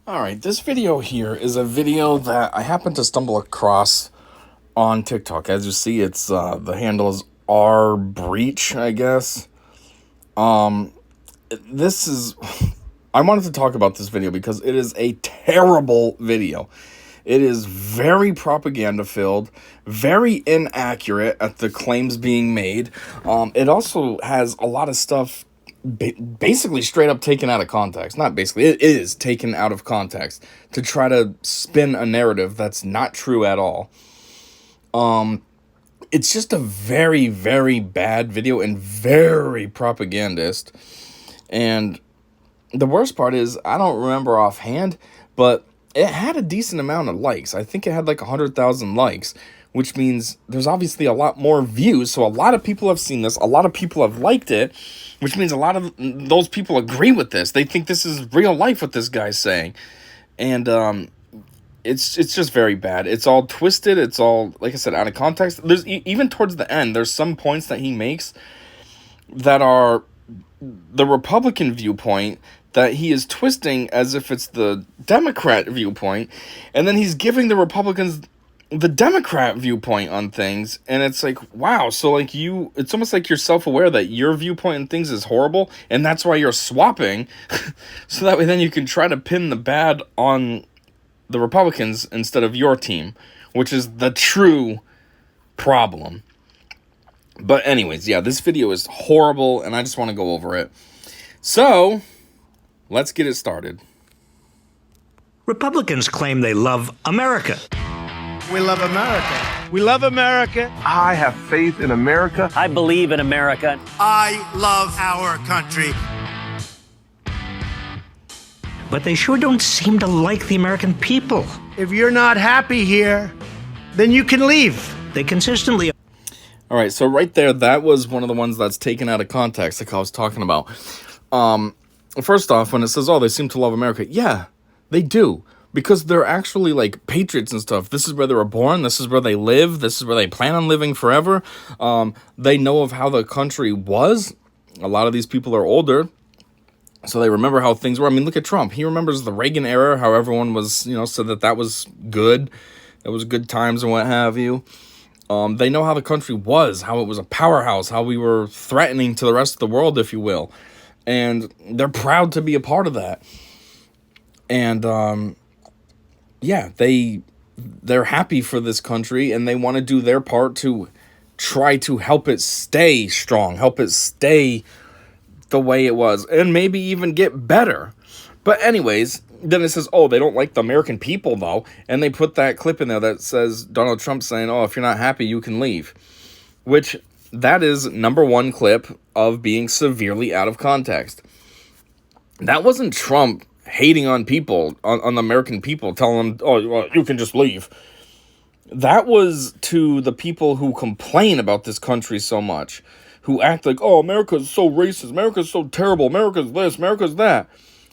Alright, this video here is a video that I happened to stumble across on TikTok. As you see, it's the handle is rbreach, I guess. This is... I wanted to talk about this video because it is a terrible video. It is very propaganda-filled, very inaccurate at the claims being made. It also has a lot of stuff basically straight up taken out of context. Not basically, it is taken out of context to try to spin a narrative that's not true at all. It's just a very, very bad video and very propagandist. And the worst part is, I don't remember offhand, but it had a decent amount of likes. I think it had like 100,000 likes, which means there's obviously a lot more views. So a lot of people have seen this. A lot of people have liked it, which means a lot of those people agree with this. They think this is real life, what this guy's saying. And it's just very bad. It's all twisted. It's all, like I said, out of context. There's even towards the end, there's some points that he makes that are the Republican viewpoint that he is twisting as if it's the Democrat viewpoint. And then he's giving the Republicans the Democrat viewpoint on things, and it's like, wow, so like it's almost like you're self-aware that your viewpoint on things is horrible, and that's why you're swapping, so that way then you can try to pin the bad on the Republicans instead of your team, which is the true problem. But anyways, yeah, this video is horrible, and I just want to go over it. So, let's get it started. Republicans claim they love America. We love America. We love America. I have faith in America. I believe in America. I love our country. But they sure don't seem to like the American people. If you're not happy here, then you can leave. They consistently... All right, so right there, that was one of the ones that's taken out of context, like I was talking about. First off, when it says, oh, they seem to love America, yeah, they do. Because they're actually, like, patriots and stuff. This is where they were born. This is where they live. This is where they plan on living forever. They know of how the country was. A lot of these people are older, so they remember how things were. I mean, look at Trump. He remembers the Reagan era, how everyone was, said that was good. That was good times and what have you. They know how the country was, how it was a powerhouse, how we were threatening to the rest of the world, if you will. And they're proud to be a part of that. And, yeah, they're happy for this country, and they want to do their part to try to help it stay strong, help it stay the way it was, and maybe even get better. But anyways, then it says, oh, they don't like the American people, though, and they put that clip in there that says Donald Trump saying, oh, if you're not happy, you can leave, which that is number one clip of being severely out of context. That wasn't Trump hating on people, on the American people, telling them, oh, well, you can just leave. That was to the people who complain about this country so much, who act like, oh, America's so racist, America's so terrible, America's this, America's that.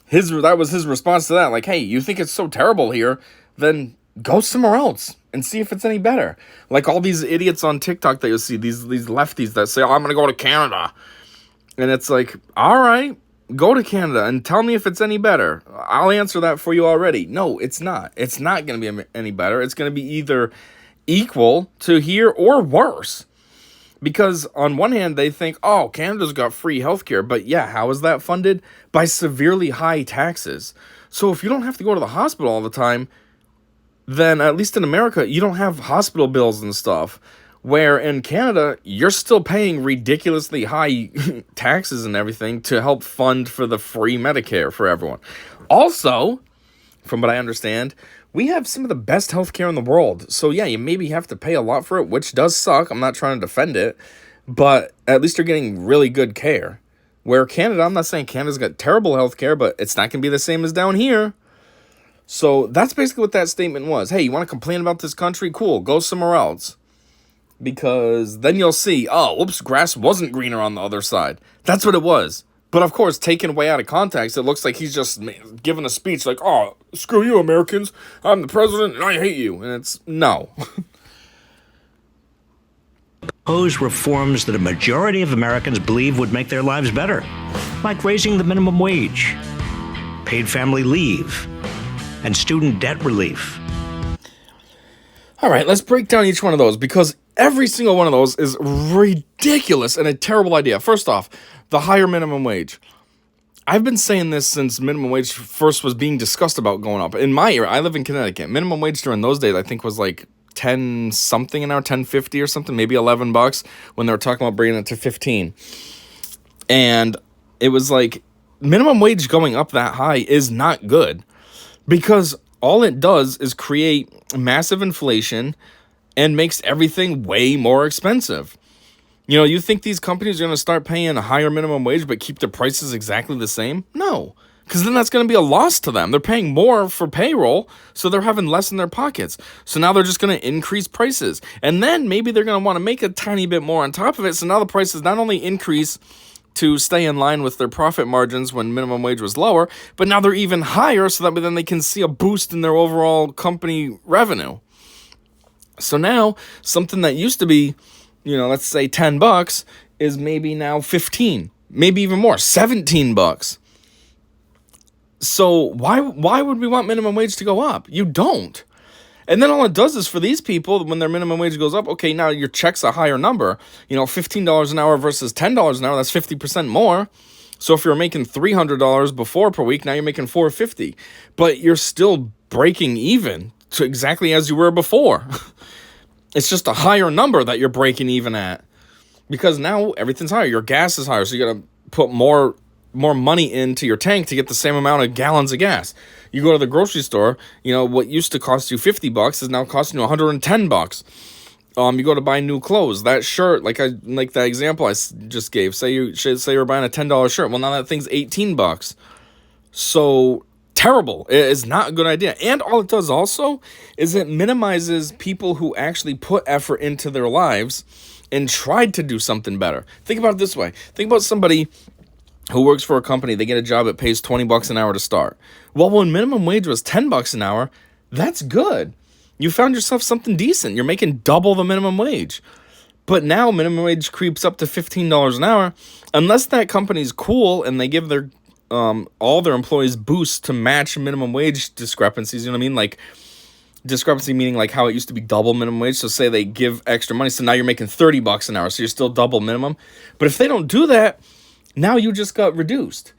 That was his response to that, like, hey, you think it's so terrible here, then go somewhere else and see if it's any better. Like all these idiots on TikTok that you see, these lefties that say, oh, I'm going to go to Canada. And it's like, all right, go to Canada and tell me if it's any better. I'll answer that for you already. No, it's not. It's not going to be any better. It's going to be either equal to here or worse. Because on one hand, they think, oh, Canada's got free healthcare. But yeah, how is that funded? By severely high taxes. So if you don't have to go to the hospital all the time, then at least in America, you don't have hospital bills and stuff. Where in Canada, you're still paying ridiculously high taxes and everything to help fund for the free Medicare for everyone. Also, from what I understand, we have some of the best healthcare in the world. So yeah, you maybe have to pay a lot for it, which does suck. I'm not trying to defend it. But at least you're getting really good care. Where Canada, I'm not saying Canada's got terrible healthcare, but it's not going to be the same as down here. So that's basically what that statement was. Hey, you want to complain about this country? Cool, go somewhere else. Because then you'll see, oh, oops, grass wasn't greener on the other side. That's what it was. But of course, taken way out of context, it looks like he's just giving a speech like, oh, screw you, Americans. I'm the president and I hate you. And it's, no. Propose reforms that a majority of Americans believe would make their lives better, like raising the minimum wage, paid family leave, and student debt relief. All right, let's break down each one of those, because every single one of those is ridiculous and a terrible idea. First off, the higher minimum wage. I've been saying this since minimum wage first was being discussed about going up. In my area, I live in Connecticut. Minimum wage during those days, I think, was like 10 something an hour, 10.50 or something, maybe $11 when they were talking about bringing it to 15. And it was like, minimum wage going up that high is not good, because all it does is create massive inflation and makes everything way more expensive. You know, you think these companies are going to start paying a higher minimum wage but keep their prices exactly the same? No, because then that's going to be a loss to them. They're paying more for payroll, so they're having less in their pockets. So now they're just going to increase prices. And then maybe they're going to want to make a tiny bit more on top of it. So now the prices not only increase to stay in line with their profit margins when minimum wage was lower, but now they're even higher, so that then they can see a boost in their overall company revenue. So now something that used to be, you know, let's say $10 is maybe now 15, maybe even more, $17. So why would we want minimum wage to go up? You don't. And then all it does is for these people, when their minimum wage goes up, okay, now your check's a higher number. You know, $15 an hour versus $10 an hour, that's 50% more. So if you're making $300 before per week, now you're making $450. But you're still breaking even to exactly as you were before. It's just a higher number that you're breaking even at, because now everything's higher. Your gas is higher, so you got to put more money into your tank to get the same amount of gallons of gas. You go to the grocery store, you know, what used to cost you $50 is now costing you $110. You go to buy new clothes. That shirt, like that example I just gave. Say you're buying a $10 shirt. Well, now that thing's $18. So terrible. It is not a good idea. And all it does also is it minimizes people who actually put effort into their lives and tried to do something better. Think about it this way. Think about somebody who works for a company. They get a job that pays $20 an hour to start. Well, when minimum wage was $10 an hour, that's good. You found yourself something decent. You're making double the minimum wage. But now minimum wage creeps up to $15 an hour. Unless that company's cool and they give their all their employees boosts to match minimum wage discrepancies, you know what I mean? Like, discrepancy meaning like how it used to be double minimum wage. So say they give extra money, so now you're making $30 an hour, so you're still double minimum. But if they don't do that, now you just got reduced.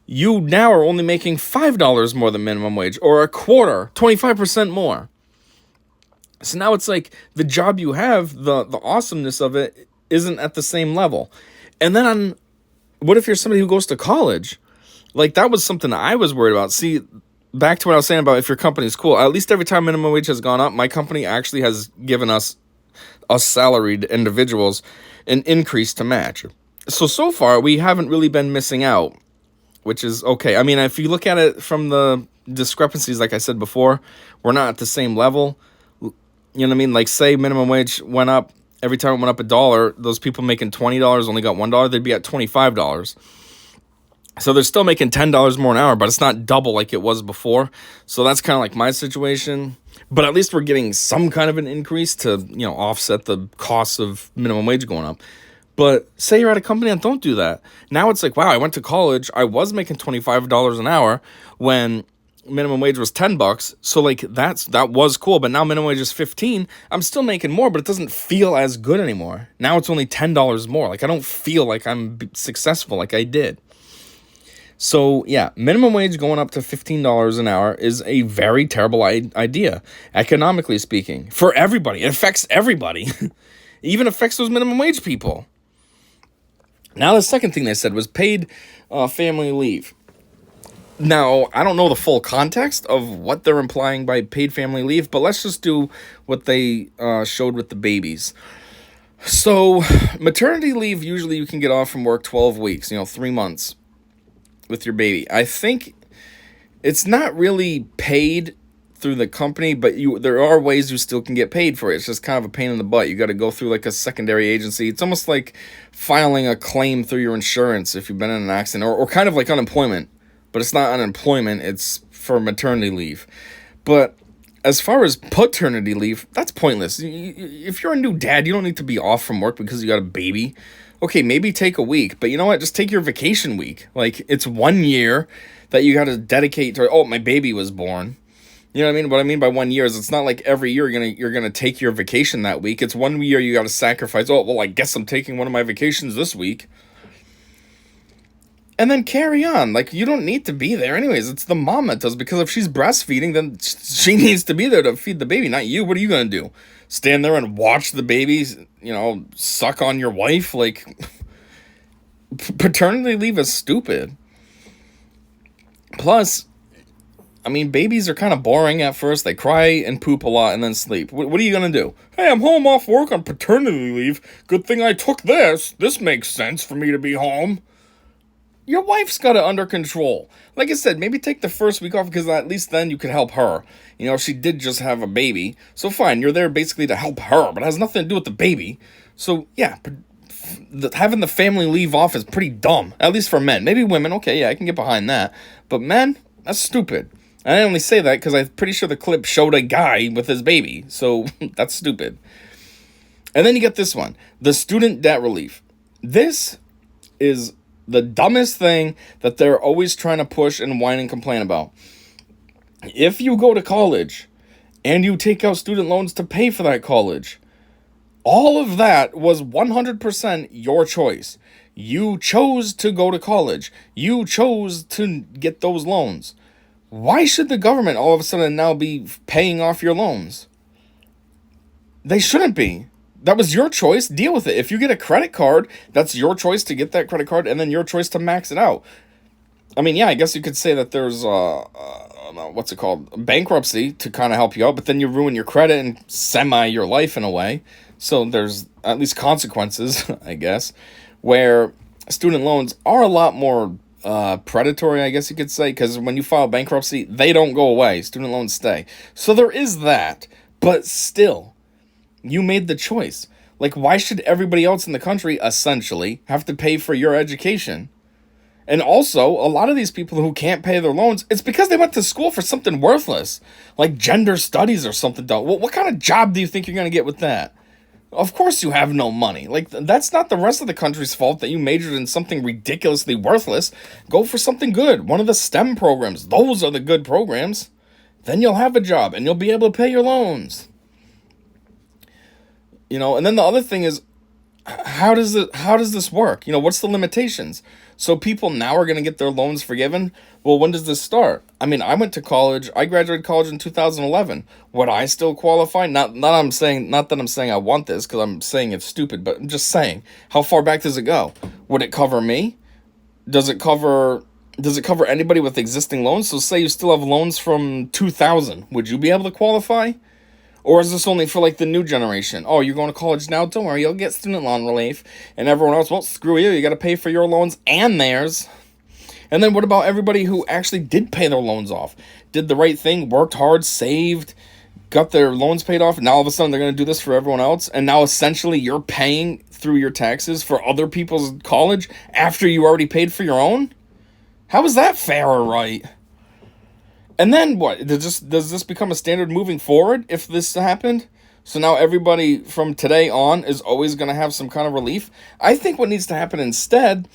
You now are only making $5 more than minimum wage, or a quarter, 25% more. So now it's like the job you have, the awesomeness of it isn't at the same level. And then what if you're somebody who goes to college? Like, that was something I was worried about. See, back to what I was saying about if your company's cool, at least every time minimum wage has gone up, my company actually has given us salaried individuals an increase to match. So far, we haven't really been missing out, which is okay. I mean, if you look at it from the discrepancies, like I said before, we're not at the same level. You know what I mean? Like, say minimum wage went up, every time it went up $1, those people making $20 only got $1, they'd be at $25. So they're still making $10 more an hour, but it's not double like it was before. So that's kind of like my situation. But at least we're getting some kind of an increase to, you know, offset the costs of minimum wage going up. But say you're at a company that don't do that. Now it's like, wow, I went to college. I was making $25 an hour when minimum wage was $10. So like that was cool. But now minimum wage is $15. I'm still making more, but it doesn't feel as good anymore. Now it's only $10 more. Like, I don't feel like I'm successful like I did. So, yeah, minimum wage going up to $15 an hour is a very terrible idea, economically speaking, for everybody. It affects everybody. It even affects those minimum wage people. Now, the second thing they said was paid family leave. Now, I don't know the full context of what they're implying by paid family leave, but let's just do what they showed with the babies. So, maternity leave, usually you can get off from work 12 weeks, 3 months. With your baby. I think it's not really paid through the company, but there are ways you still can get paid for it. It's just kind of a pain in the butt. You got to go through like a secondary agency. It's almost like filing a claim through your insurance if you've been in an accident, or kind of like unemployment, but it's not unemployment, it's for maternity leave. But as far as paternity leave, that's pointless. If you're a new dad, you don't need to be off from work because you got a baby. Okay, maybe take a week, but you know what? Just take your vacation week. Like, it's 1 year that you got to dedicate to, my baby was born. You know what I mean? What I mean by 1 year is it's not like every year you're gonna take your vacation that week. It's 1 year you got to sacrifice. Oh well, I guess I'm taking one of my vacations this week, and then carry on. Like, you don't need to be there anyways. It's the mom that does, because if she's breastfeeding, then she needs to be there to feed the baby, not you. What are you gonna do? Stand there and watch the baby, suck on your wife? Like, paternity leave is stupid. Plus, I mean, babies are kind of boring at first. They cry and poop a lot and then sleep. What are you going to do? Hey, I'm home off work on paternity leave. Good thing I took this. This makes sense for me to be home. Your wife's got it under control. Like I said, maybe take the first week off, because at least then you could help her. She did just have a baby. So fine, you're there basically to help her, but it has nothing to do with the baby. So yeah, having the family leave off is pretty dumb. At least for men. Maybe women, okay, yeah, I can get behind that. But men, that's stupid. And I only say that because I'm pretty sure the clip showed a guy with his baby. So that's stupid. And then you get this one. The student debt relief. This is the dumbest thing that they're always trying to push and whine and complain about. If you go to college and you take out student loans to pay for that college, all of that was 100% your choice. You chose to go to college. You chose to get those loans. Why should the government all of a sudden now be paying off your loans? They shouldn't be. That was your choice. Deal with it. If you get a credit card, that's your choice to get that credit card, and then your choice to max it out. I mean, yeah, I guess you could say that there's what's it called? Bankruptcy to kind of help you out, but then you ruin your credit and semi your life in a way. So there's at least consequences, I guess, where student loans are a lot more predatory, I guess you could say, because when you file bankruptcy, they don't go away. Student loans stay. So there is that, but still, you made the choice. Like, why should everybody else in the country essentially have to pay for your education? And also, a lot of these people who can't pay their loans, it's because they went to school for something worthless, like gender studies or something. What kind of job do you think you're going to get with that? Of course you have no money. Like, that's not the rest of the country's fault that you majored in something ridiculously worthless. Go for something good. One of the STEM programs. Those are the good programs. Then you'll have a job and you'll be able to pay your loans. And then the other thing is, how does this work? What's the limitations? So people now are going to get their loans forgiven? Well, when does this start? I mean, I went to college. I graduated college in 2011. Would I still qualify? Not that I'm saying I want this, because I'm saying it's stupid, but I'm just saying, how far back does it go? Would it cover me? Does it cover anybody with existing loans? So say you still have loans from 2000. Would you be able to qualify? Or is this only for, like, the new generation? Oh, you're going to college now? Don't worry, you'll get student loan relief. And everyone else, well, screw you. You got to pay for your loans and theirs. And then what about everybody who actually did pay their loans off? Did the right thing, worked hard, saved, got their loans paid off, and now all of a sudden they're going to do this for everyone else? And now essentially you're paying through your taxes for other people's college after you already paid for your own? How is that fair or right? And then what? Does this become a standard moving forward if this happened? So now everybody from today on is always going to have some kind of relief? I think what needs to happen instead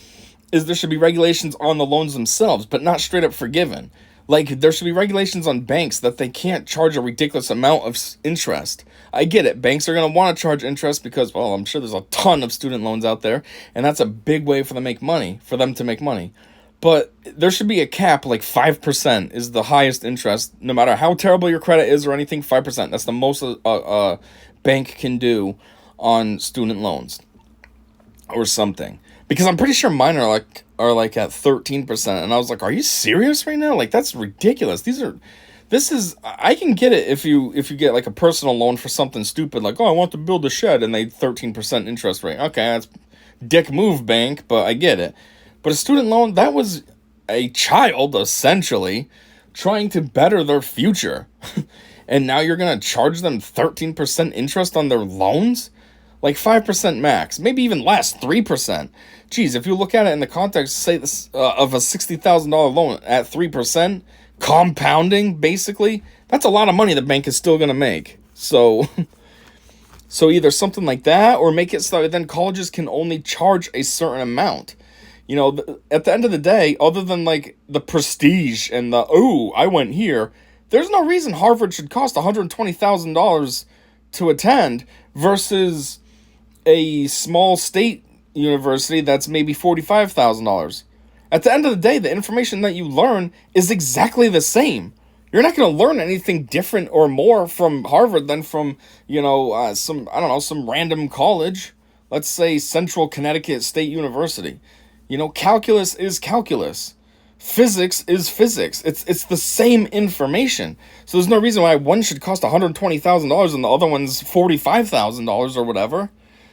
is there should be regulations on the loans themselves, but not straight up forgiven. Like, there should be regulations on banks that they can't charge a ridiculous amount of interest. I get it. Banks are going to want to charge interest because, well, I'm sure there's a ton of student loans out there, and that's a big way for them to make money. But there should be a cap, like 5% is the highest interest, no matter how terrible your credit is or anything. 5%. That's the most a bank can do on student loans or something. Because I'm pretty sure mine are like at 13%, and I was like, "Are you serious right now? Like, that's ridiculous." I can get it if you get like a personal loan for something stupid, like, "Oh, I want to build a shed," and they 13% interest rate. Okay, that's dick move, bank, but I get it. But a student loan, that was a child, essentially, trying to better their future. And now you're going to charge them 13% interest on their loans? Like 5% max, maybe even less, 3%. Geez, if you look at it in the context, say this, of a $60,000 loan at 3%, compounding, basically, that's a lot of money the bank is still going to make. So either something like that, or make it so that then colleges can only charge a certain amount. At the end of the day, other than like the prestige and the, oh, I went here, There's no reason Harvard should cost $120,000 to attend versus a small state university that's maybe $45,000. At the end of the day, the information that you learn is exactly the same. You're not going to learn anything different or more from Harvard than from, some random college. Let's say Central Connecticut State University. Calculus is calculus. Physics is physics. It's the same information. So there's no reason why one should cost $120,000 and the other one's $45,000 or whatever.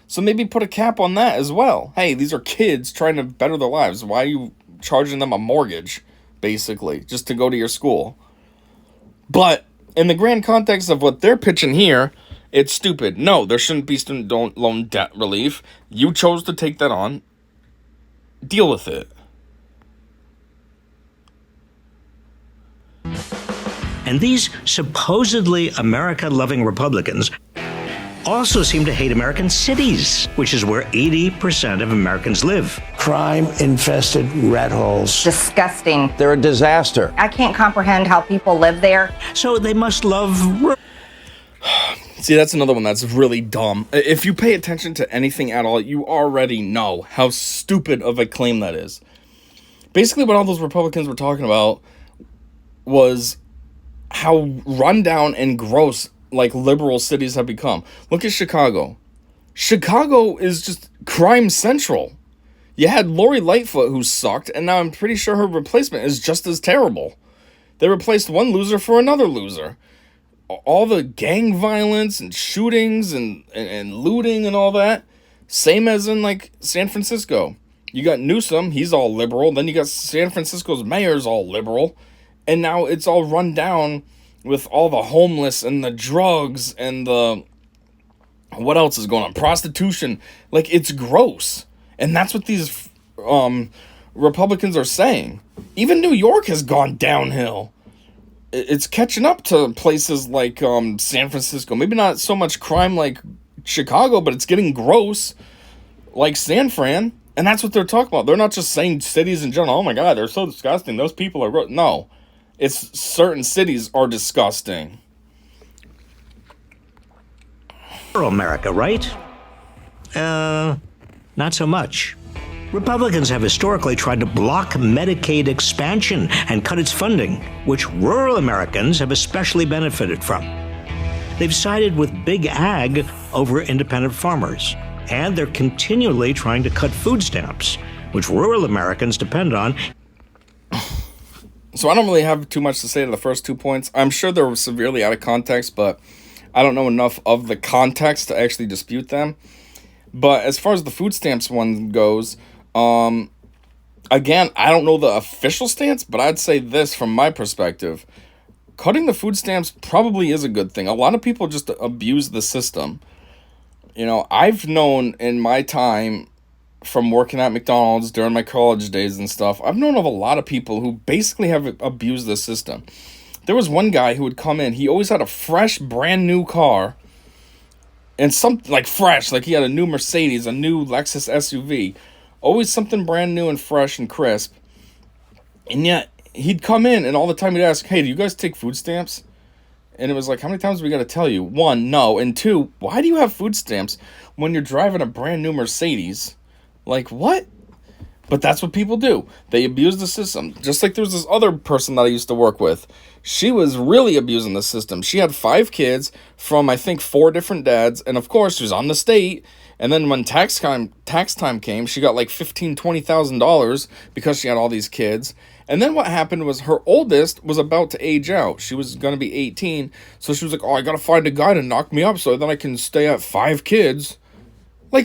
So maybe put a cap on that as well. Hey, these are kids trying to better their lives. Why are you charging them a mortgage, basically, just to go to your school? But in the grand context of what they're pitching here, it's stupid. No, there shouldn't be student loan debt relief. You chose to take that on. Deal with it. And these supposedly America-loving Republicans also seem to hate American cities, which is where 80% of Americans live. Crime-infested rat holes. Disgusting. They're a disaster. I can't comprehend how people live there. So they must love... See, that's another one that's really dumb. If you pay attention to anything at all, you already know how stupid of a claim that is. Basically, what all those Republicans were talking about was how rundown and gross liberal cities have become. Look at Chicago. Chicago is just crime central. You had Lori Lightfoot, who sucked, and now I'm pretty sure her replacement is just as terrible. They replaced one loser for another loser. All the gang violence and shootings and looting and all that, same as in San Francisco. You got Newsom, he's all liberal. Then you got San Francisco's mayor's all liberal. And now it's all run down with all the homeless and the drugs and the... what else is going on? Prostitution. It's gross. And that's what these Republicans are saying. Even New York has gone downhill. It's catching up to places like San Francisco. Maybe not so much crime like Chicago, but it's getting gross like San Fran. And that's what they're talking about. They're not just saying cities in general. Oh my God, they're so disgusting. Those people are... No. It's certain cities are disgusting. America, right? Not so much. Republicans have historically tried to block Medicaid expansion and cut its funding, which rural Americans have especially benefited from. They've sided with big ag over independent farmers, and they're continually trying to cut food stamps, which rural Americans depend on. So I don't really have too much to say to the first 2 points. I'm sure they're severely out of context, but I don't know enough of the context to actually dispute them. But as far as the food stamps one goes, again, I don't know the official stance, but I'd say this from my perspective. Cutting the food stamps probably is a good thing. A lot of people just abuse the system. I've known in my time from working at McDonald's during my college days and stuff, I've known of a lot of people who basically have abused the system. There was one guy who would come in, he always had a fresh, brand new car, and fresh, he had a new Mercedes, a new Lexus SUV, always something brand new and fresh and crisp, and yet, he'd come in, and all the time he'd ask, hey, do you guys take food stamps? And it was how many times do we got to tell you? 1, no, and 2, why do you have food stamps when you're driving a brand new Mercedes? What? But that's what people do. They abuse the system. Just like there was this other person that I used to work with. She was really abusing the system. She had 5 kids from, I think, 4 different dads. And, of course, she was on the state. And then when tax time came, she got $15,000, $20,000 because she had all these kids. And then what happened was her oldest was about to age out. She was going to be 18. So she was like, I got to find a guy to knock me up so then I can stay at 5 kids.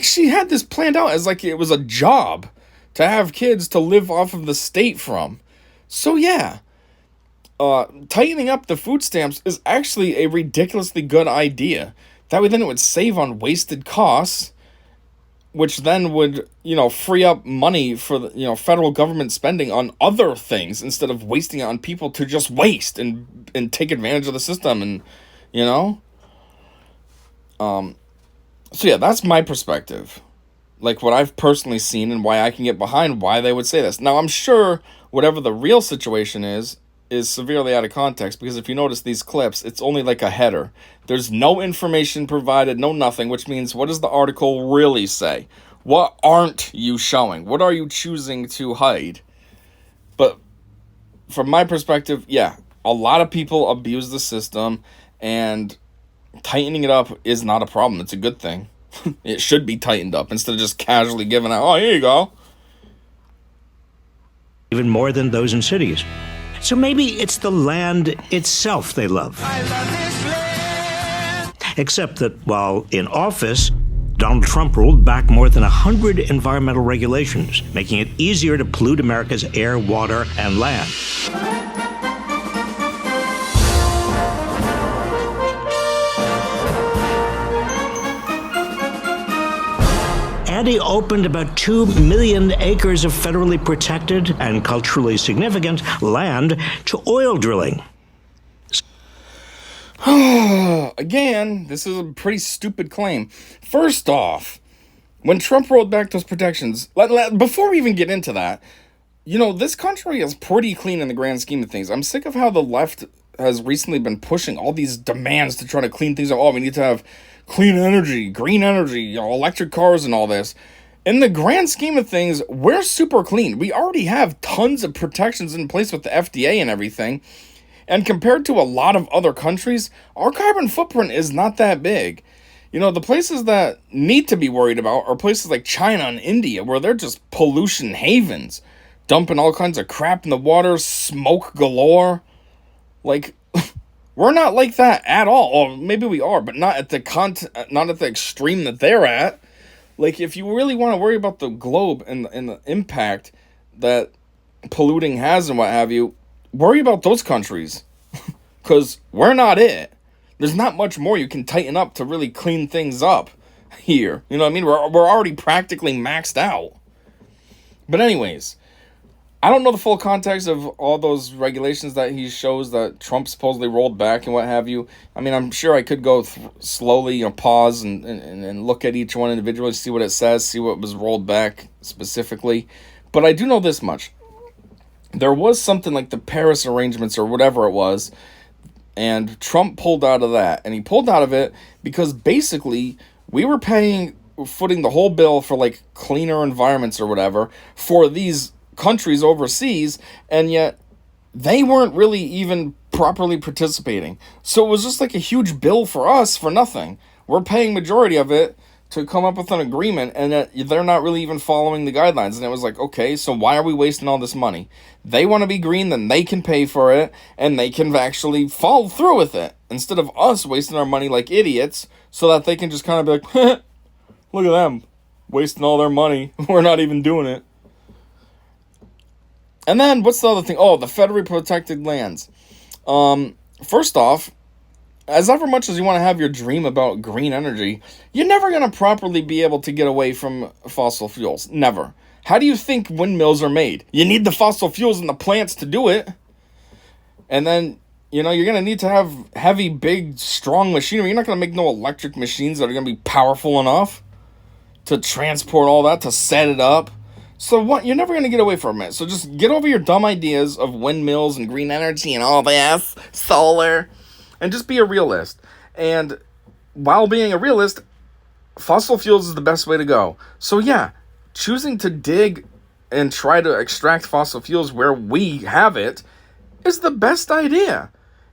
She had this planned out as it was a job to have kids to live off of the state from. So yeah, tightening up the food stamps is actually a ridiculously good idea. That way then it would save on wasted costs, which then would, free up money for the, federal government spending on other things instead of wasting it on people to just waste and take advantage of the system and, So yeah, that's my perspective. What I've personally seen and why I can get behind why they would say this. Now, I'm sure whatever the real situation is, is severely out of context, because if you notice these clips, it's only like a header. There's no information provided, no nothing, which means what does the article really say? What aren't you showing? What are you choosing to hide? But from my perspective, yeah, a lot of people abuse the system, and tightening it up is not a problem. It's a good thing. It should be tightened up instead of just casually giving out, oh, here you go. Even more than those in cities. So maybe it's the land itself they love. I love this land. Except that while in office, Donald Trump rolled back more than 100 environmental regulations, making it easier to pollute America's air, water, and land. And he opened about 2 million acres of federally protected and culturally significant land to oil drilling. Again, this is a pretty stupid claim. First off, when Trump rolled back those protections, before we even get into that, you know, this country is pretty clean in the grand scheme of things. I'm sick of how the left has recently been pushing all these demands to try to clean things up. Oh, we need to have clean energy, green energy, you know, electric cars and all this. In the grand scheme of things, we're super clean. We already have tons of protections in place with the FDA and everything. And compared to a lot of other countries, our carbon footprint is not that big. You know, the places that need to be worried about are places like China and India, where they're just pollution havens, dumping all kinds of crap in the water, smoke galore. Like, we're not like that at all. Or maybe we are, but not at the extreme that they're at. Like, if you really want to worry about the globe and the impact that polluting has and what have you, worry about those countries. Because we're not it. There's not much more you can tighten up to really clean things up here. You know what I mean? We're already practically maxed out. But anyways, I don't know the full context of all those regulations that he shows that Trump supposedly rolled back and what have you. I mean, I'm sure I could go slowly, you know, pause and look at each one individually, see what it says, see what was rolled back specifically. But I do know this much. There was something like the Paris arrangements or whatever it was, and Trump pulled out of that. And he pulled out of it because basically we were footing the whole bill for like cleaner environments or whatever for these countries overseas, and yet they weren't really even properly participating. So it was just like a huge bill for us for nothing. We're paying majority of it to come up with an agreement, and that they're not really even following the guidelines. And it was like, okay, so why are we wasting all this money? They want to be green, then they can pay for it, and they can actually follow through with it, instead of us wasting our money like idiots, so that they can just kind of be like, look at them, wasting all their money. We're not even doing it. And then, what's the other thing? Oh, the federally protected lands. First off, as ever much as you want to have your dream about green energy, you're never going to properly be able to get away from fossil fuels. Never. How do you think windmills are made? You need the fossil fuels and the plants to do it. And then, you know, you're going to need to have heavy, big, strong machinery. You're not going to make no electric machines that are going to be powerful enough to transport all that, to set it up. So what? You're never going to get away from it. So just get over your dumb ideas of windmills and green energy and all this, solar, and just be a realist. And while being a realist, fossil fuels is the best way to go. So yeah, choosing to dig and try to extract fossil fuels where we have it is the best idea.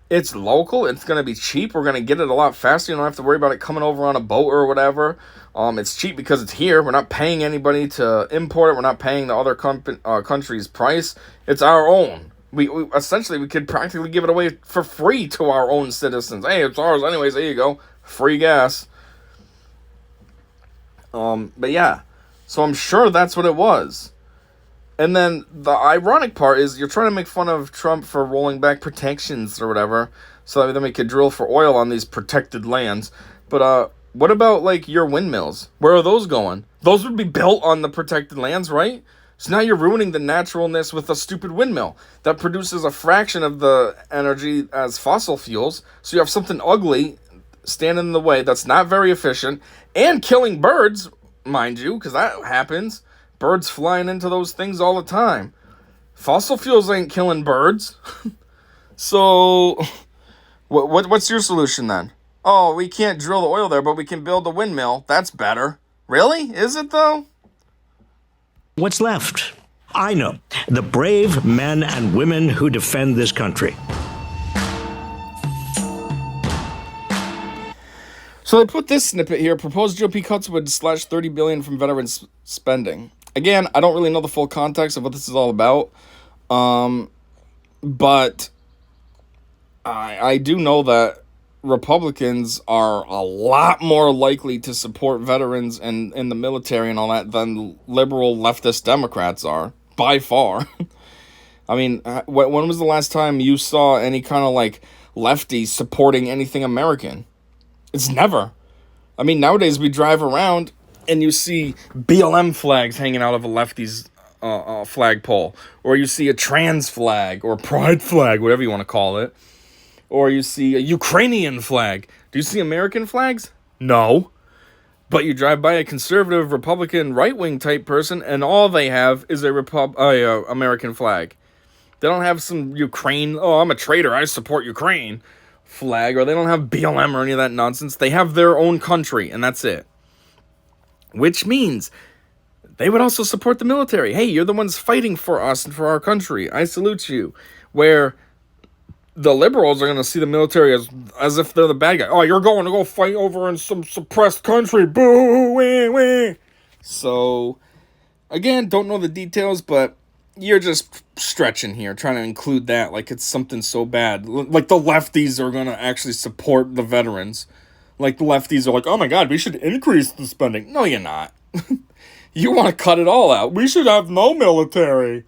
It's local. It's going to be cheap. We're going to get it a lot faster. You don't have to worry about it coming over on a boat or whatever. It's cheap because it's here. We're not paying anybody to import it. We're not paying the other country's price. It's our own. We essentially, we could practically give it away for free to our own citizens. Hey, it's ours anyways. There you go. Free gas. But yeah. So I'm sure that's what it was. And then the ironic part is you're trying to make fun of Trump for rolling back protections or whatever, so that then we could drill for oil on these protected lands. But what about like your windmills? Where are those going? Those would be built on the protected lands, right? So now you're ruining the naturalness with a stupid windmill that produces a fraction of the energy as fossil fuels. So you have something ugly standing in the way that's not very efficient and killing birds, mind you, because that happens. Birds flying into those things all the time. Fossil fuels ain't killing birds. So, what's your solution then? Oh, we can't drill the oil there, but we can build a windmill. That's better. Really? Is it though? What's left? I know. The brave men and women who defend this country. So they put this snippet here. Proposed GOP cuts would slash $30 billion from veterans spending. Again, I don't really know the full context of what this is all about. But I do know that Republicans are a lot more likely to support veterans and in the military and all that than liberal leftist Democrats are, by far. I mean, when was the last time you saw any kind of like lefty supporting anything American? It's never. I mean, nowadays we drive around and you see BLM flags hanging out of a lefty's flagpole, or you see a trans flag or pride flag, whatever you want to call it. Or you see a Ukrainian flag. Do you see American flags? No. But you drive by a conservative, Republican, right-wing type person, and all they have is a American flag. They don't have some Ukraine, oh, I'm a traitor, I support Ukraine flag, or they don't have BLM or any of that nonsense. They have their own country, and that's it. Which means they would also support the military. Hey, you're the ones fighting for us and for our country. I salute you. Where the liberals are going to see the military as if they're the bad guy. Oh, you're going to go fight over in some suppressed country. Boo, wah, wah. So, again, don't know the details, but you're just stretching here, trying to include that like it's something so bad. Like the lefties are going to actually support the veterans. Like the lefties are like, oh my God, we should increase the spending. No, you're not. You want to cut it all out. We should have no military.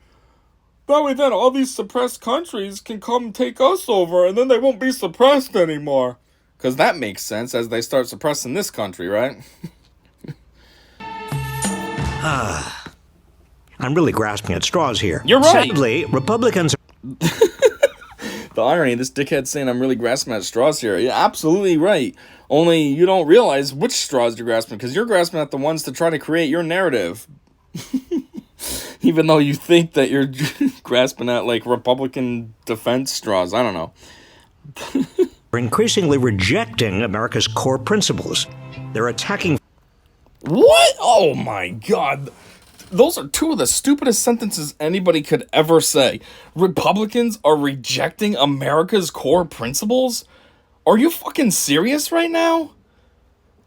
That way then all these suppressed countries can come take us over and then they won't be suppressed anymore. Because that makes sense as they start suppressing this country, right? I'm really grasping at straws here. You're right. Sadly, Republicans... The irony, this dickhead saying I'm really grasping at straws here. You're absolutely right. Only you don't realize which straws you're grasping because you're grasping at the ones to try to create your narrative. Even though you think that you're grasping at, like, Republican defense straws. I don't know. are increasingly rejecting America's core principles. They're attacking... What? Oh, my God. Those are two of the stupidest sentences anybody could ever say. Republicans are rejecting America's core principles? Are you fucking serious right now?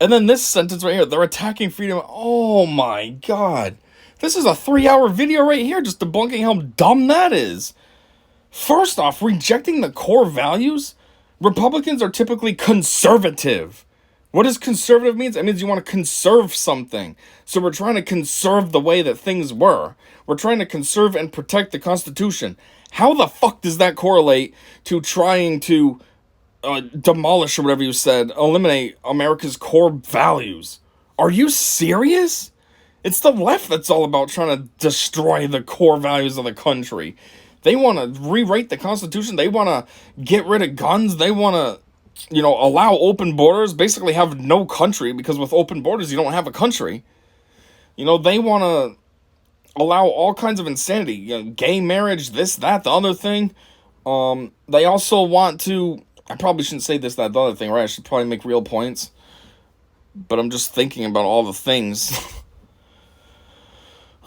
And then this sentence right here, they're attacking freedom. Oh, my God. This is a 3-hour video right here just debunking how dumb that is. First off, rejecting the core values? Republicans are typically conservative. What does conservative mean? It means you want to conserve something. So we're trying to conserve the way that things were. We're trying to conserve and protect the Constitution. How the fuck does that correlate to trying to demolish, or whatever you said, eliminate America's core values? Are you serious? It's the left that's all about trying to destroy the core values of the country. They want to rewrite the Constitution. They want to get rid of guns. They want to, allow open borders. Basically have no country, because with open borders, you don't have a country. They want to allow all kinds of insanity. Gay marriage, this, that, the other thing. They also want to... I probably shouldn't say this, that, the other thing, right? I should probably make real points. But I'm just thinking about all the things...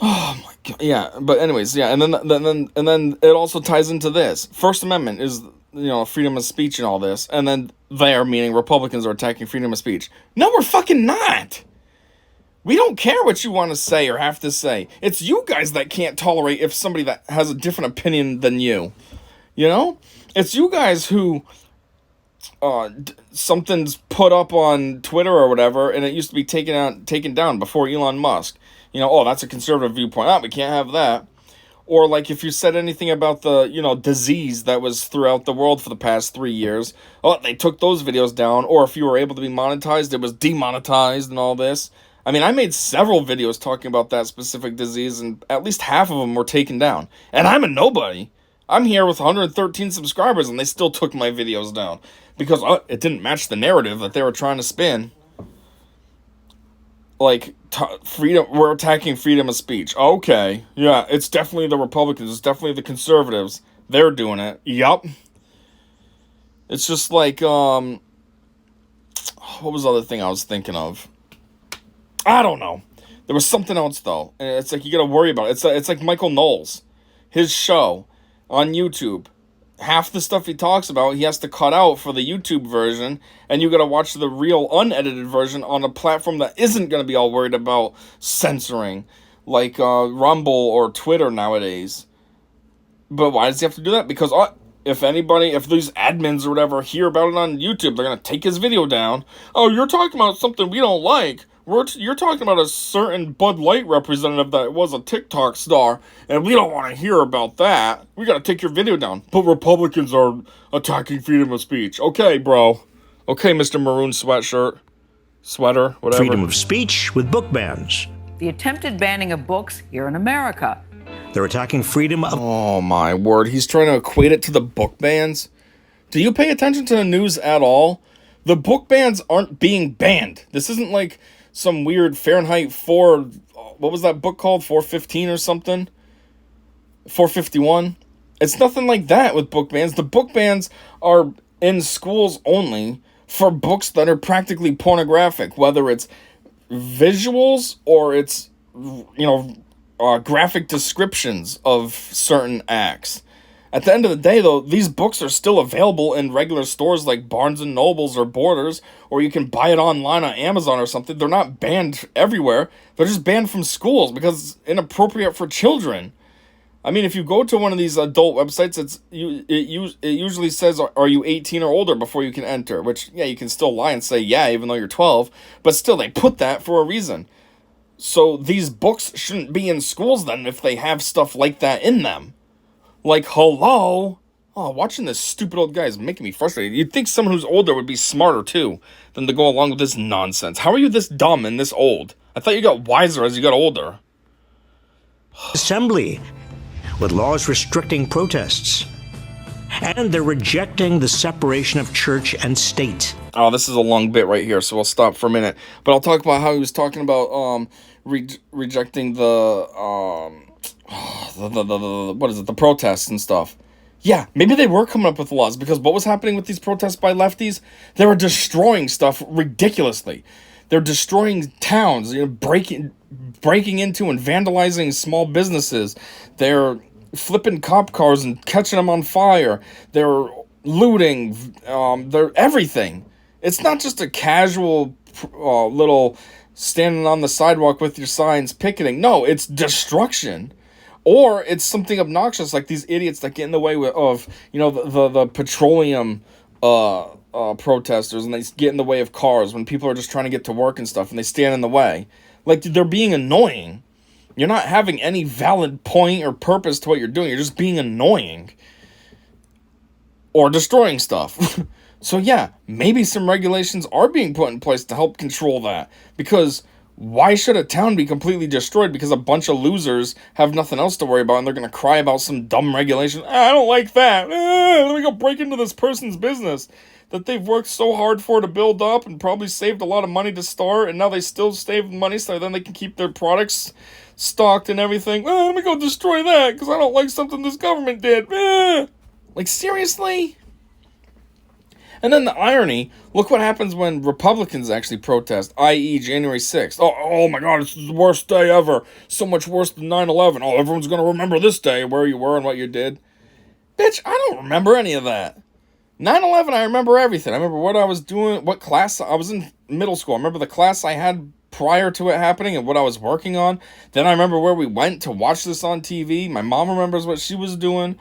Oh my God! Yeah, but anyways, yeah, and then it also ties into this. First Amendment is freedom of speech and all this, and then they're meaning Republicans are attacking freedom of speech. No, we're fucking not. We don't care what you want to say or have to say. It's you guys that can't tolerate if somebody that has a different opinion than you. It's you guys who something's put up on Twitter or whatever, and it used to be taken down before Elon Musk. That's a conservative viewpoint. We can't have that. Or, like, if you said anything about the, disease that was throughout the world for the past 3 years, they took those videos down. Or if you were able to be monetized, it was demonetized and all this. I mean, I made several videos talking about that specific disease, and at least half of them were taken down. And I'm a nobody. I'm here with 113 subscribers, and they still took my videos down. Because it didn't match the narrative that they were trying to spin. Like, freedom, we're attacking freedom of speech. Okay, yeah, it's definitely the Republicans, it's definitely the conservatives. They're doing it. Yup. It's just like, what was the other thing I was thinking of? I don't know. There was something else, though. And it's like you gotta worry about it. It's like Michael Knowles. His show on YouTube. Half the stuff he talks about, he has to cut out for the YouTube version, and you gotta watch the real unedited version on a platform that isn't gonna be all worried about censoring, like Rumble or Twitter nowadays. But why does he have to do that? Because if these admins or whatever hear about it on YouTube, they're gonna take his video down. Oh, you're talking about something we don't like. You're talking about a certain Bud Light representative that was a TikTok star, and we don't want to hear about that. We got to take your video down. But Republicans are attacking freedom of speech. Okay, bro. Okay, Mr. Maroon sweater, whatever. Freedom of speech with book bans. The attempted banning of books here in America. They're attacking freedom of... Oh, my word. He's trying to equate it to the book bans? Do you pay attention to the news at all? The book bans aren't being banned. This isn't like some weird Fahrenheit 4, what was that book called? 415 or something? 451? It's nothing like that with book bans. The book bans are in schools only for books that are practically pornographic, whether it's visuals or it's, graphic descriptions of certain acts. At the end of the day, though, these books are still available in regular stores like Barnes & Nobles or Borders, or you can buy it online on Amazon or something. They're not banned everywhere. They're just banned from schools because it's inappropriate for children. I mean, if you go to one of these adult websites, it usually says, are you 18 or older before you can enter? Which, yeah, you can still lie and say, yeah, even though you're 12. But still, they put that for a reason. So these books shouldn't be in schools then if they have stuff like that in them. Like, hello? Oh, watching this stupid old guy is making me frustrated. You'd think someone who's older would be smarter, too, than to go along with this nonsense. How are you this dumb and this old? I thought you got wiser as you got older. Assembly, with laws restricting protests. And they're rejecting the separation of church and state. Oh, this is a long bit right here, so I'll stop for a minute. But I'll talk about how he was talking about rejecting the protests and stuff. Yeah, maybe they were coming up with laws, because what was happening with these protests by lefties? They were destroying stuff ridiculously. They're destroying towns, breaking into and vandalizing small businesses. They're flipping cop cars and catching them on fire. They're looting. They're everything. It's not just a casual little standing on the sidewalk with your signs picketing. No, it's destruction. Or it's something obnoxious like these idiots that get in the way of, the petroleum protesters, and they get in the way of cars when people are just trying to get to work and stuff, and they stand in the way. Like, they're being annoying. You're not having any valid point or purpose to what you're doing. You're just being annoying. Or destroying stuff. So yeah, maybe some regulations are being put in place to help control that. Because why should a town be completely destroyed because a bunch of losers have nothing else to worry about and they're going to cry about some dumb regulation? I don't like that. Let me go break into this person's business that they've worked so hard for to build up and probably saved a lot of money to start, and now they still save money so then they can keep their products stocked and everything. Let me go destroy that because I don't like something this government did. Like, seriously? And then the irony, look what happens when Republicans actually protest, i.e. January 6th. Oh my God, it's the worst day ever. So much worse than 9/11. Oh, everyone's going to remember this day, where you were and what you did. Bitch, I don't remember any of that. 9/11, I remember everything. I remember what I was doing, what class. I was in middle school. I remember the class I had prior to it happening and what I was working on. Then I remember where we went to watch this on TV. My mom remembers what she was doing.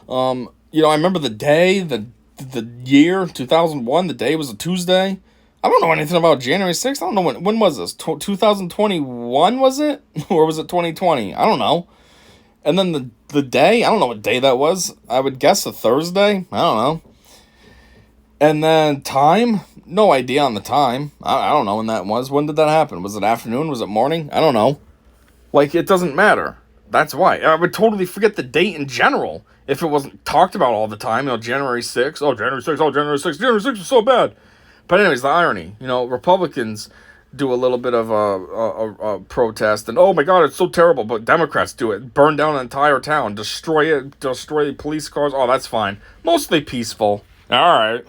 I remember the day, the year, 2001, the day was a Tuesday. I don't know anything about January 6th. I don't know when was this? 2021 was it? Or was it 2020? I don't know. And then the day, I don't know what day that was. I would guess a Thursday. I don't know. And then time, no idea on the time. I don't know when that was. When did that happen? Was it afternoon? Was it morning? I don't know. Like, it doesn't matter. That's why. I would totally forget the date in general if it wasn't talked about all the time. January 6th. Oh, January 6th. Oh, January 6th. January 6th is so bad. But anyways, the irony. Republicans do a little bit of a protest. And, oh, my God, it's so terrible. But Democrats do it. Burn down an entire town. Destroy it. Destroy police cars. Oh, that's fine. Mostly peaceful. All right.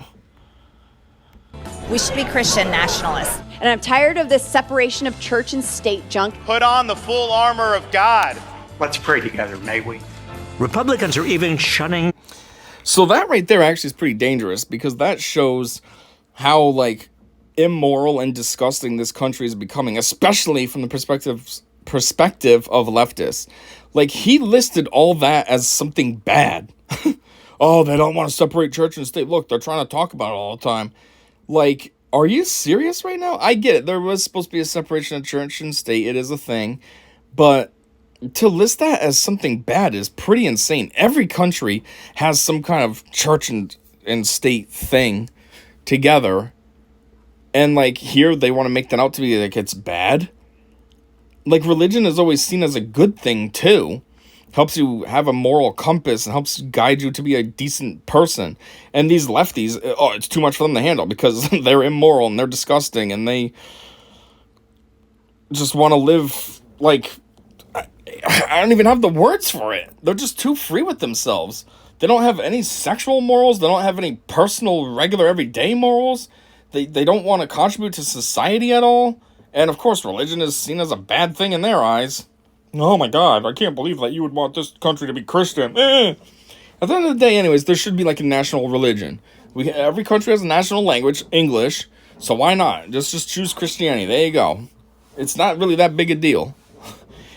We should be Christian nationalists. And I'm tired of this separation of church and state junk. Put on the full armor of God. Let's pray together, may we? Republicans are even shunning. So that right there actually is pretty dangerous, because that shows how, like, immoral and disgusting this country is becoming, especially from the perspective of leftists. Like, he listed all that as something bad. Oh, they don't want to separate church and state. Look, they're trying to talk about it all the time. Like, are you serious right now? I get it. There was supposed to be a separation of church and state. It is a thing. But to list that as something bad is pretty insane. Every country has some kind of church and state thing together. And, like, here they want to make that out to be like it's bad. Like, religion is always seen as a good thing, too. Helps you have a moral compass and helps guide you to be a decent person. And these lefties, oh, it's too much for them to handle because they're immoral and they're disgusting and they just want to live, like, I don't even have the words for it. They're just too free with themselves. They don't have any sexual morals. They don't have any personal, regular, everyday morals. They don't want to contribute to society at all. And, of course, religion is seen as a bad thing in their eyes. Oh my God, I can't believe that you would want this country to be Christian. At the end of the day, anyways, there should be like a national religion. Every country has a national language, English, so why not? Just choose Christianity. There you go. It's not really that big a deal.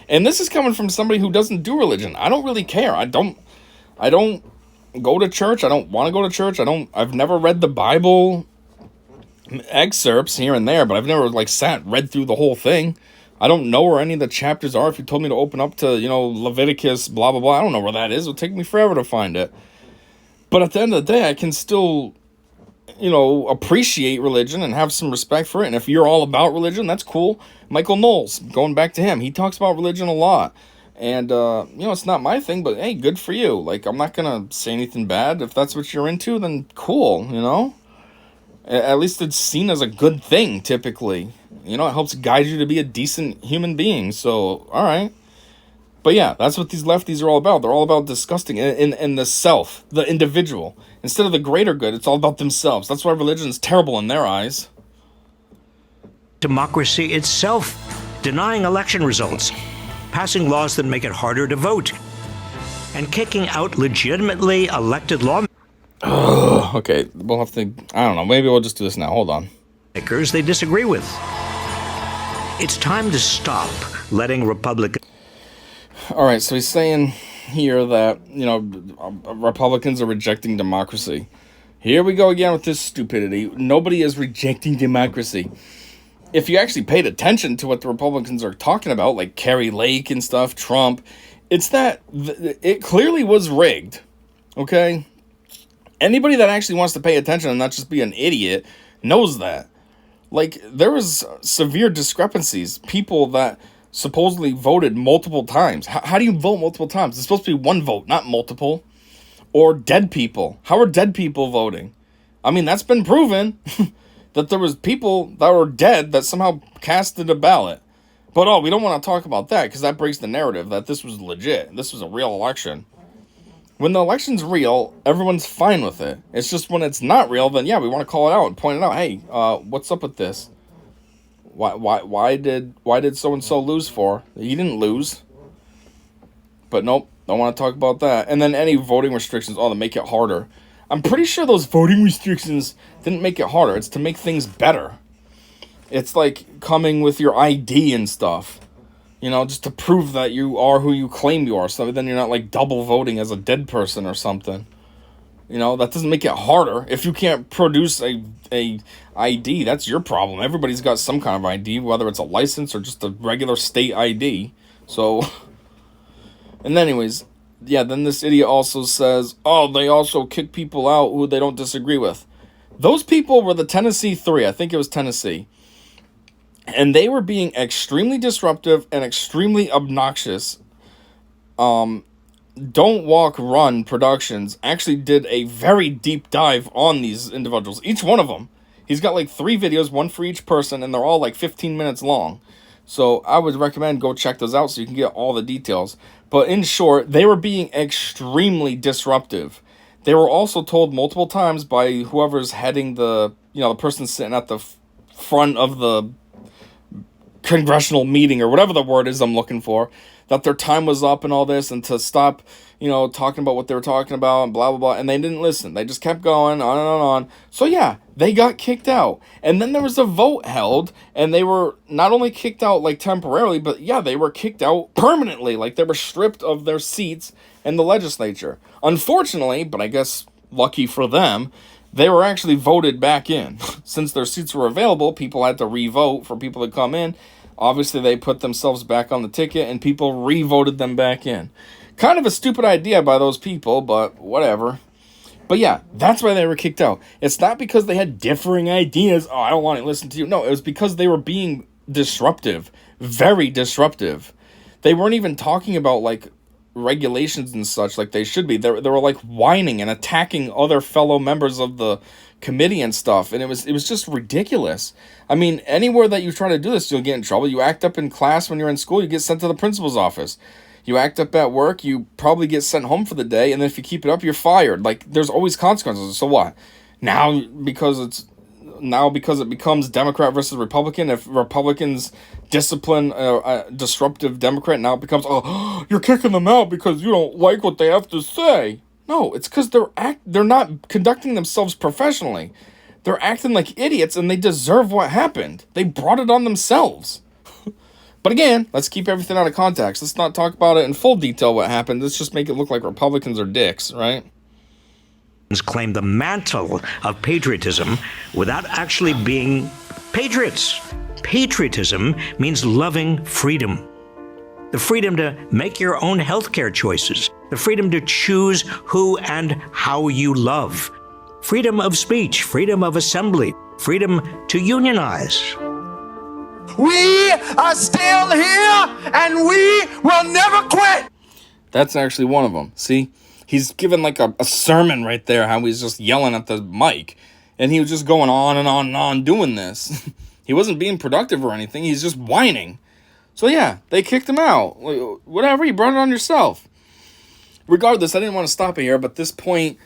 And this is coming from somebody who doesn't do religion. I don't really care. I don't go to church. I don't want to go to church. I've never read the Bible, excerpts here and there, but I've never like read through the whole thing. I don't know where any of the chapters are. If you told me to open up to, Leviticus, blah, blah, blah, I don't know where that is. It'll take me forever to find it. But at the end of the day, I can still, appreciate religion and have some respect for it. And if you're all about religion, that's cool. Michael Knowles, going back to him, he talks about religion a lot. And, it's not my thing, but hey, good for you. Like, I'm not going to say anything bad. If that's what you're into, then cool, At least it's seen as a good thing, typically. It helps guide you to be a decent human being. So, all right. But yeah, that's what these lefties are all about. They're all about disgusting in the self, the individual. Instead of the greater good, it's all about themselves. That's why religion is terrible in their eyes. Democracy itself, denying election results, passing laws that make it harder to vote, and kicking out legitimately elected lawmakers. Okay, we'll have to, I don't know, maybe we'll just do this now. Hold on. They disagree with. It's time to stop letting Republicans. All right, so he's saying here that, Republicans are rejecting democracy. Here we go again with this stupidity. Nobody is rejecting democracy. If you actually paid attention to what the Republicans are talking about, like Carrie Lake and stuff, Trump, it's that it clearly was rigged, okay? Anybody that actually wants to pay attention and not just be an idiot knows that. Like, there was severe discrepancies. People that supposedly voted multiple times. How do you vote multiple times? It's supposed to be one vote, not multiple. Or dead people. How are dead people voting? I mean, that's been proven that there was people that were dead that somehow casted a ballot. But, we don't want to talk about that because that breaks the narrative that this was legit. This was a real election. When the election's real, everyone's fine with it. It's just when it's not real, then yeah, we want to call it out and point it out. Hey, what's up with this? Why did so and so lose for? He didn't lose. But nope, don't want to talk about that. And then any voting restrictions, to make it harder. I'm pretty sure those voting restrictions didn't make it harder. It's to make things better. It's like coming with your ID and stuff. Just to prove that you are who you claim you are. So then you're not like double voting as a dead person or something. That doesn't make it harder. If you can't produce a ID, that's your problem. Everybody's got some kind of ID, whether it's a license or just a regular state ID. So, and anyways, yeah, then this idiot also says, they also kick people out who they don't disagree with. Those people were the Tennessee 3. I think it was Tennessee. And they were being extremely disruptive and extremely obnoxious. Don't Walk, Run Productions actually did a very deep dive on these individuals. Each one of them. He's got like 3 videos, one for each person, and they're all like 15 minutes long. So I would recommend go check those out so you can get all the details. But in short, they were being extremely disruptive. They were also told multiple times by whoever's heading the person sitting at the front of the congressional meeting or whatever the word is I'm looking for, that their time was up and all this, and to stop, talking about what they were talking about and blah, blah, blah. And they didn't listen. They just kept going on and on. So yeah, they got kicked out. And then there was a vote held, and they were not only kicked out like temporarily, but yeah, they were kicked out permanently. Like they were stripped of their seats in the legislature. Unfortunately, but I guess lucky for them, they were actually voted back in. Since their seats were available, people had to re-vote for people to come in. Obviously, they put themselves back on the ticket, and people re-voted them back in. Kind of a stupid idea by those people, but whatever. But yeah, that's why they were kicked out. It's not because they had differing ideas. Oh, I don't want to listen to you. No, it was because they were being disruptive. Very disruptive. They weren't even talking about, like, regulations and such like they should be. They were like whining and attacking other fellow members of the committee and stuff, and it was just ridiculous. I mean, anywhere that you try to do this, you'll get in trouble. You act up in class when you're in school, you get sent to the principal's office. You act up at work, you probably get sent home for the day, and then if you keep it up, you're fired. Like, there's always consequences. So what? Now because it becomes Democrat versus Republican, if Republicans discipline a disruptive Democrat, now it becomes, oh, you're kicking them out because you don't like what they have to say. No, it's because they're not conducting themselves professionally. They're acting like idiots, and they deserve what happened. They brought it on themselves. But again, let's keep everything out of context. Let's not talk about it in full detail what happened. Let's just make it look like Republicans are dicks, right? Claim the mantle of patriotism without actually being patriots. Patriotism means loving freedom. The freedom to make your own healthcare choices. The freedom to choose who and how you love. Freedom of speech, freedom of assembly, freedom to unionize. We are still here, and we will never quit. That's actually one of them. See? He's given like a sermon right there, how he's just yelling at the mic. And he was just going on and on and on doing this. He wasn't being productive or anything. He's just whining. So yeah, they kicked him out. Whatever, you brought it on yourself. Regardless, I didn't want to stop it here, but this point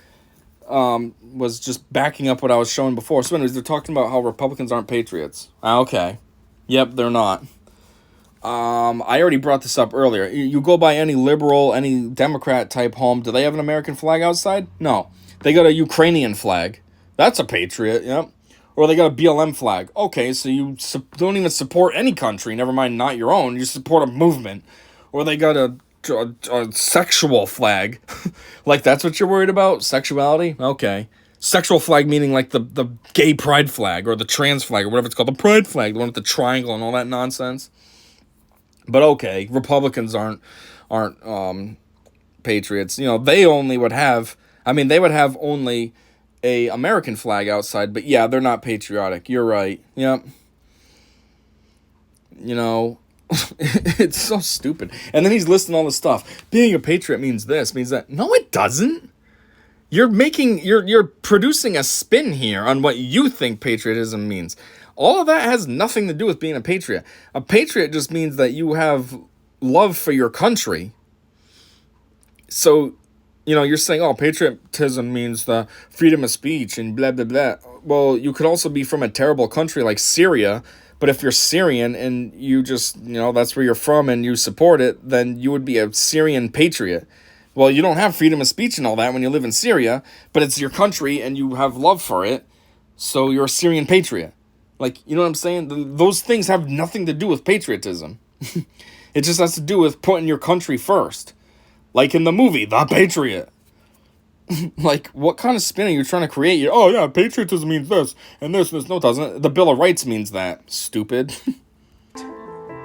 was just backing up what I was showing before. So anyways, they're talking about how Republicans aren't patriots. Okay. Yep, they're not. I already brought this up earlier. You go by any liberal, any Democrat type home, do they have an American flag outside? No. They got a Ukrainian flag. That's a patriot, yep. Or they got a BLM flag. Okay, so you don't even support any country, never mind not your own. You support a movement. Or they got a sexual flag. Like, that's what you're worried about? Sexuality? Okay. Sexual flag meaning like the gay pride flag or the trans flag or whatever it's called. The pride flag, the one with the triangle and all that nonsense. But okay, Republicans aren't patriots. They only would have, they would have only a American flag outside, but yeah, they're not patriotic. You're right. Yep. It's so stupid. And then he's listing all this stuff. Being a patriot means this, means that. No, it doesn't. You're producing a spin here on what you think patriotism means. All of that has nothing to do with being a patriot. A patriot just means that you have love for your country. So, you're saying, oh, patriotism means the freedom of speech and blah, blah, blah. Well, you could also be from a terrible country like Syria, but if you're Syrian and you just, that's where you're from and you support it, then you would be a Syrian patriot. Well, you don't have freedom of speech and all that when you live in Syria, but it's your country and you have love for it, so you're a Syrian patriot. Like, you know what I'm saying? Those things have nothing to do with patriotism. It just has to do with putting your country first. Like in the movie, The Patriot. Like, what kind of spin are you trying to create? Oh, yeah, patriotism means this, and this. No, it doesn't. The Bill of Rights means that. Stupid.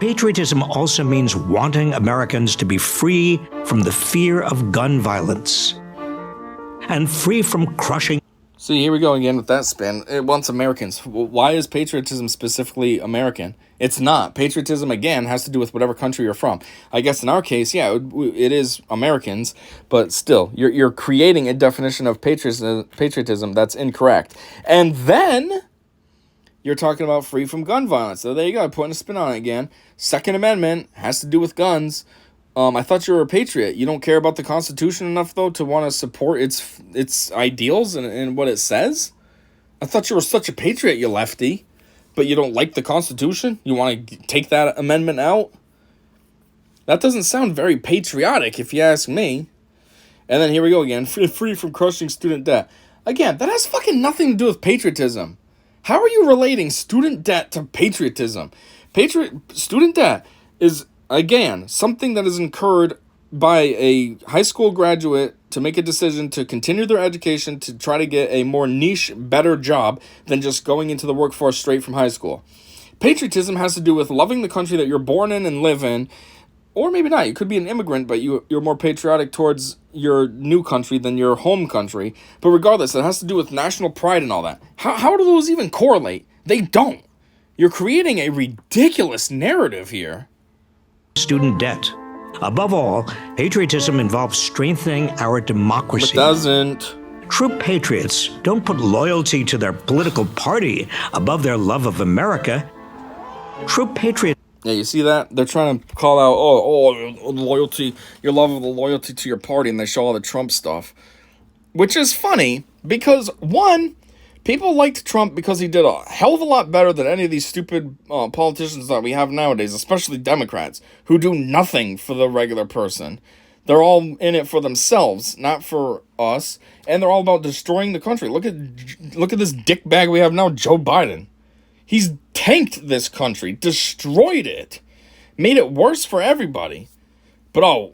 Patriotism also means wanting Americans to be free from the fear of gun violence and free from crushing. See, here we go again with that spin. It wants Americans. Why is patriotism specifically American? It's not. Patriotism, again, has to do with whatever country you're from. I guess in our case, yeah, it is Americans, but still, you're creating a definition of patriotism that's incorrect. And then you're talking about free from gun violence. So there you go, putting a spin on it again. Second Amendment has to do with guns. I thought you were a patriot. You don't care about the Constitution enough, though, to want to support its ideals and what it says? I thought you were such a patriot, you lefty. But you don't like the Constitution? You want to take that amendment out? That doesn't sound very patriotic, if you ask me. And then here we go again. Free from crushing student debt. Again, that has fucking nothing to do with patriotism. How are you relating student debt to patriotism? Student debt is, again, something that is incurred by a high school graduate to make a decision to continue their education to try to get a more niche, better job than just going into the workforce straight from high school. Patriotism has to do with loving the country that you're born in and live in, or maybe not. You could be an immigrant, but you're more patriotic towards your new country than your home country. But regardless, it has to do with national pride and all that. How do those even correlate? They don't. You're creating a ridiculous narrative here. Student debt. Above all, patriotism involves strengthening our democracy. It doesn't. True patriots don't put loyalty to their political party above their love of America. True patriots. Yeah, you see that? They're trying to call out, loyalty, your love of the loyalty to your party, and they show all the Trump stuff. Which is funny, because, one, people liked Trump because he did a hell of a lot better than any of these stupid politicians that we have nowadays, especially Democrats, who do nothing for the regular person. They're all in it for themselves, not for us, and they're all about destroying the country. Look at this dickbag we have now, Joe Biden. He's tanked this country, destroyed it, made it worse for everybody. But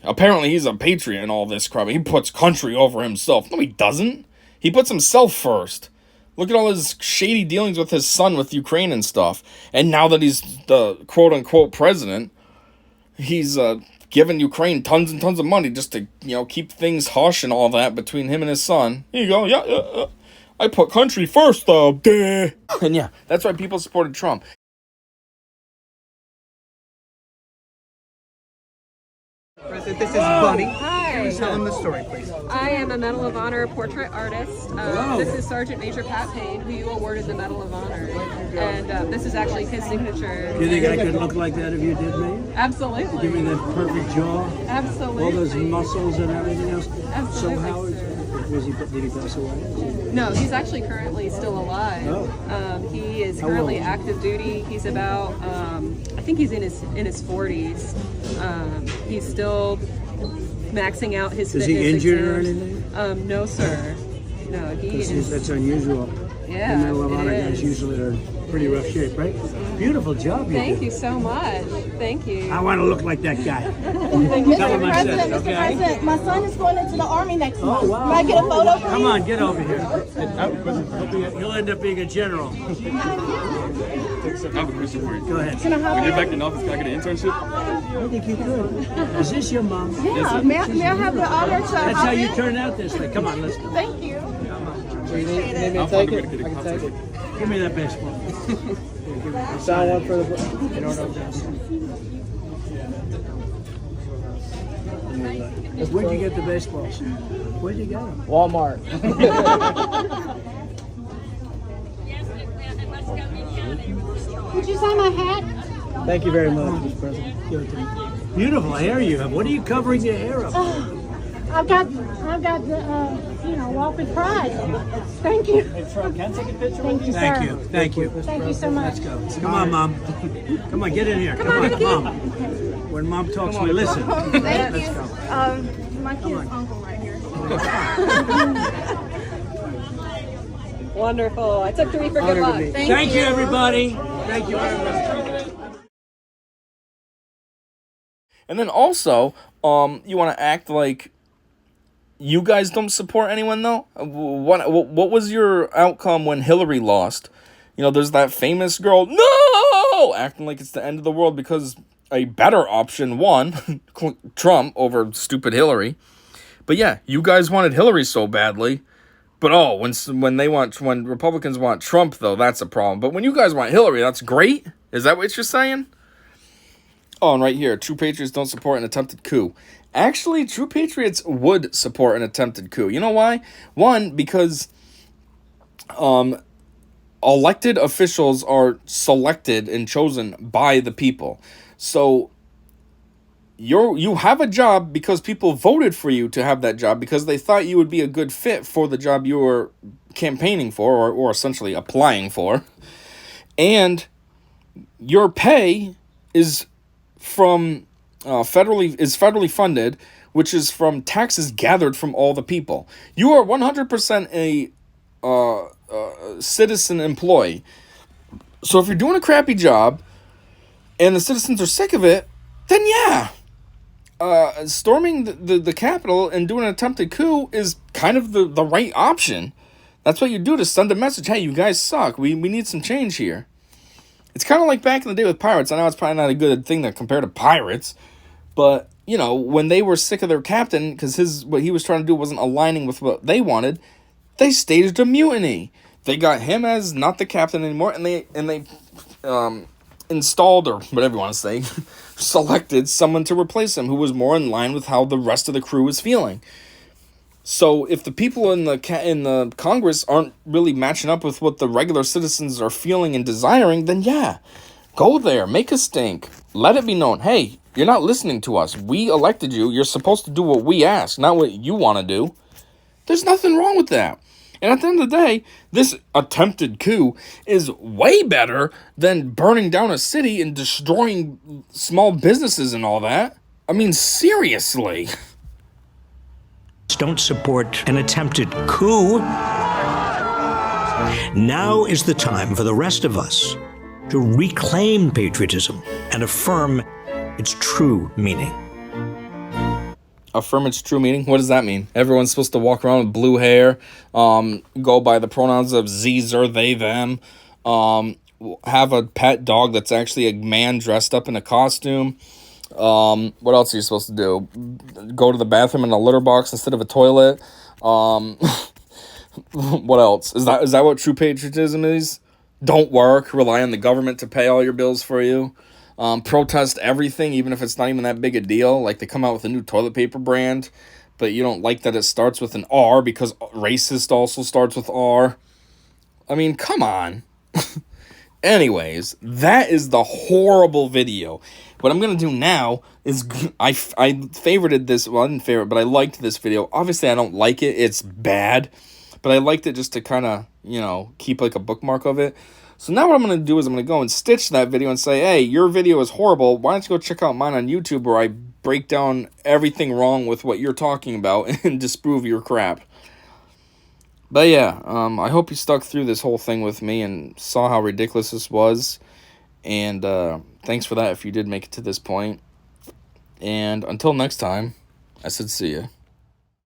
apparently he's a patriot and all this crap. He puts country over himself. No, he doesn't. He puts himself first. Look at all his shady dealings with his son with Ukraine and stuff. And now that he's the quote-unquote president, he's giving Ukraine tons and tons of money just to, keep things hush and all that between him and his son. Here you go. Yeah. I put country first, though. Duh. And yeah, that's why people supported Trump. President, this is Bunny. Hi. Please tell him the story, please. I am a Medal of Honor portrait artist. This is Sergeant Major Pat Payne, who you awarded the Medal of Honor. And this is actually his signature. Do you think I could look like that if you did me? Absolutely. Give me that perfect jaw? Absolutely. All those muscles and everything else? Absolutely. So how did he pass away? No, he's actually currently still alive. Oh. He is currently active duty. He's about, I think he's in his 40s. He's still maxing out his fitness. Is he injured exams. or anything? No, sir. No, he is. That's unusual. Yeah, the Medal of Honor guys usually are pretty rough shape, right? Beautiful job you Thank did. you so much. Thank you. I want to look like that guy. Mr. President, my son is going into the Army next month. Wow. Can I get a photo, please? Come on, get over here. You'll end up being a general. I have a question for you. Go ahead. When you're back in office, can I get an internship? I think you could. Is this your mom? Yeah. May I have the honor to That's how you turn out this way. Come on, let's go. Thank you. I'll find a way to get a contact. Give me that baseball. Sign one for the book. Where'd you get the baseballs? Where'd you get them? Walmart. Would you sign my hat? Thank you very much, Mr. President. Give it to me. Beautiful hair you have. What are you covering your hair up? I've got the, walk with pride. Thank you. Can I take a picture? Thank you, sir. Thank you. Thank you. Thank you so much. Let's go. Come on, Mom. Come on, get in here. Come on, Mom. When Mom talks, we listen. Thank you. Let's go. My kid's uncle right here. Wonderful. I took 3 for good luck. Thank you, everybody. Thank you very much. And then also, you want to act like you guys don't support anyone, though? What was your outcome when Hillary lost? There's that famous girl, no! Acting like it's the end of the world because a better option won, Trump over stupid Hillary. But yeah, you guys wanted Hillary so badly. But when Republicans want Trump, though, that's a problem. But when you guys want Hillary, that's great? Is that what you're saying? Oh, and right here, true patriots don't support an attempted coup. Actually, true patriots would support an attempted coup. You know why? One, because elected officials are selected and chosen by the people. So you have a job because people voted for you to have that job because they thought you would be a good fit for the job you were campaigning for or essentially applying for. And your pay is from federally funded, which is from taxes gathered from all the people. You are 100% a citizen employee. So if you're doing a crappy job and the citizens are sick of it, then yeah, storming the Capitol and doing an attempted coup is kind of the right option. That's what you do to send a message. Hey, you guys suck. We need some change here. It's kind of like back in the day with pirates. I know it's probably not a good thing to compare to pirates, but, you know, when they were sick of their captain because what he was trying to do wasn't aligning with what they wanted, they staged a mutiny. They got him as not the captain anymore, and they installed, or whatever you want to say, selected someone to replace him who was more in line with how the rest of the crew was feeling. So if the people in the Congress aren't really matching up with what the regular citizens are feeling and desiring, then yeah, go there, make a stink, let it be known, hey, you're not listening to us. We elected you. You're supposed to do what we ask, not what you want to do. There's nothing wrong with that. And at the end of the day, this attempted coup is way better than burning down a city and destroying small businesses and all that. I mean, seriously. Don't support an attempted coup. Now is the time for the rest of us to reclaim patriotism and affirm its true meaning. Affirm its true meaning? What does that mean? Everyone's supposed to walk around with blue hair, go by the pronouns of Zer, they, them, have a pet dog that's actually a man dressed up in a costume. What else are you supposed to do? Go to the bathroom in a litter box instead of a toilet? What else? Is that what true patriotism is? Don't work, rely on the government to pay all your bills for you. Protest everything, even if it's not even that big a deal. Like they come out with a new toilet paper brand, but you don't like that it starts with an R because racist also starts with R. I mean, come on. Anyways, that is the horrible video. What I'm going to do now is I favorited this. Well, I didn't favorite, but I liked this video. Obviously, I don't like it. It's bad. But I liked it just to kind of, keep like a bookmark of it. So now what I'm going to do is I'm going to go and stitch that video and say, hey, your video is horrible. Why don't you go check out mine on YouTube where I break down everything wrong with what you're talking about and disprove your crap. But yeah, I hope you stuck through this whole thing with me and saw how ridiculous this was. And thanks for that if you did make it to this point. And until next time, I said see ya.